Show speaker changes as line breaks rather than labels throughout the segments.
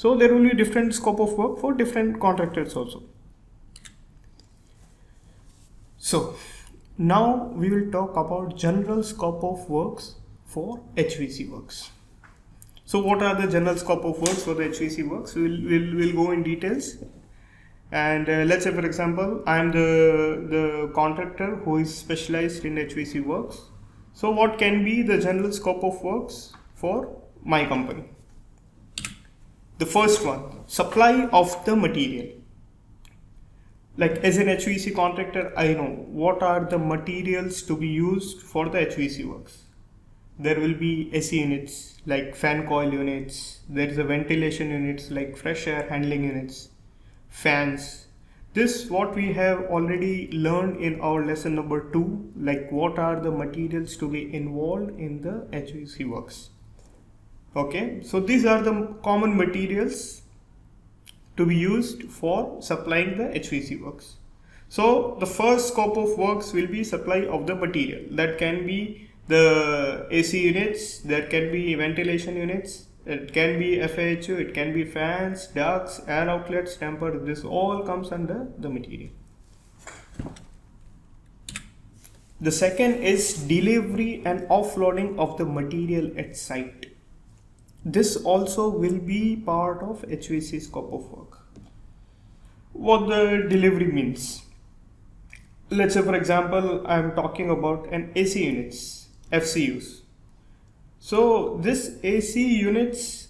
So there will be different scope of work for different contractors also. So now we will talk about general scope of works for HVAC works. So what are the general scope of works for the HVAC works? We'll go in details. And let's say, for example, I am the contractor who is specialized in HVAC works. So what can be the general scope of works for my company? The first one, supply of the material. Like as an HVAC contractor, I know what are the materials to be used for the HVAC works. There will be AC units like fan coil units. There is a ventilation units like fresh air handling units, fans. This what we have already learned in our lesson number 2, like what are the materials to be involved in the HVAC works. Okay, so these are the common materials to be used for supplying the HVAC works. So the first scope of works will be supply of the material. That can be the AC units, there can be ventilation units, it can be FAHU, it can be fans, ducts, air outlets, temper. This all comes under the material. The second is delivery and offloading of the material at site. This also will be part of HVAC scope of work. What the delivery means. Let's say, for example, I am talking about an AC units, FCUs. So this AC units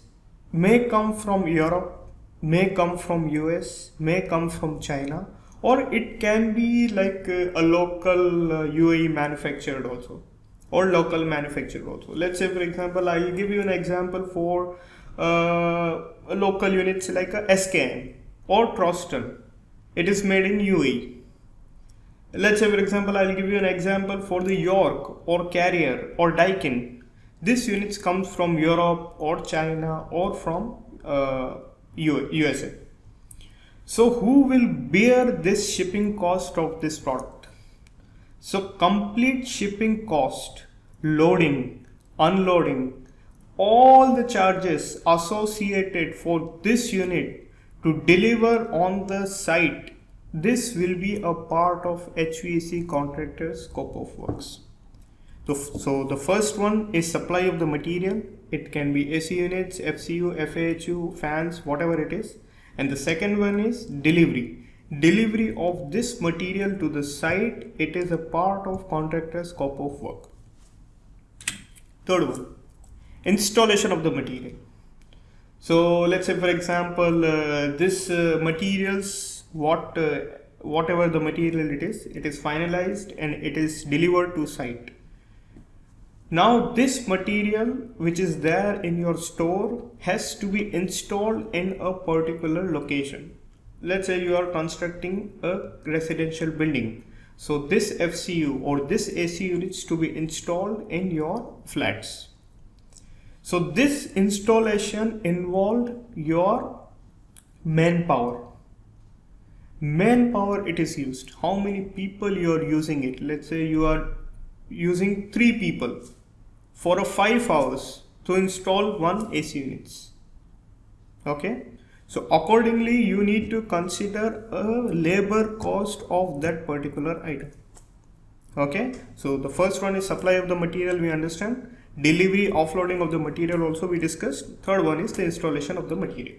may come from Europe, may come from US, may come from China, or it can be like a local UAE manufactured also, or local manufactured also. Let's say, for example, I will give you an example for local units like a SKM or Troston. It is made in UAE. Let's say, for example, I will give you an example for the York or Carrier or Daikin. These units comes from Europe or China or from USA. So who will bear this shipping cost of this product? So complete shipping cost, loading, unloading, all the charges associated for this unit to deliver on the site, this will be a part of HVAC contractor's scope of works. So the first one is supply of the material. It can be AC units, FCU, FAHU, fans, whatever it is. And the second one is delivery. Delivery of this material to the site, it is a part of contractor's scope of work. Third one, installation of the material. So let's say, for example, this materials, whatever the material it is finalized and it is delivered to site. Now this material which is there in your store has to be installed in a particular location. Let's say you are constructing a residential building. So this FCU or this AC units to be installed in your flats. So this installation involved your manpower. Manpower it is used. How many people you are using it? Let's say you are using 3 people for 5 hours to install 1 AC units. Okay. So accordingly you need to consider a labor cost of that particular item. Okay. So the first one is supply of the material, we understand. Delivery, offloading of the material also we discussed. Third one is the installation of the material.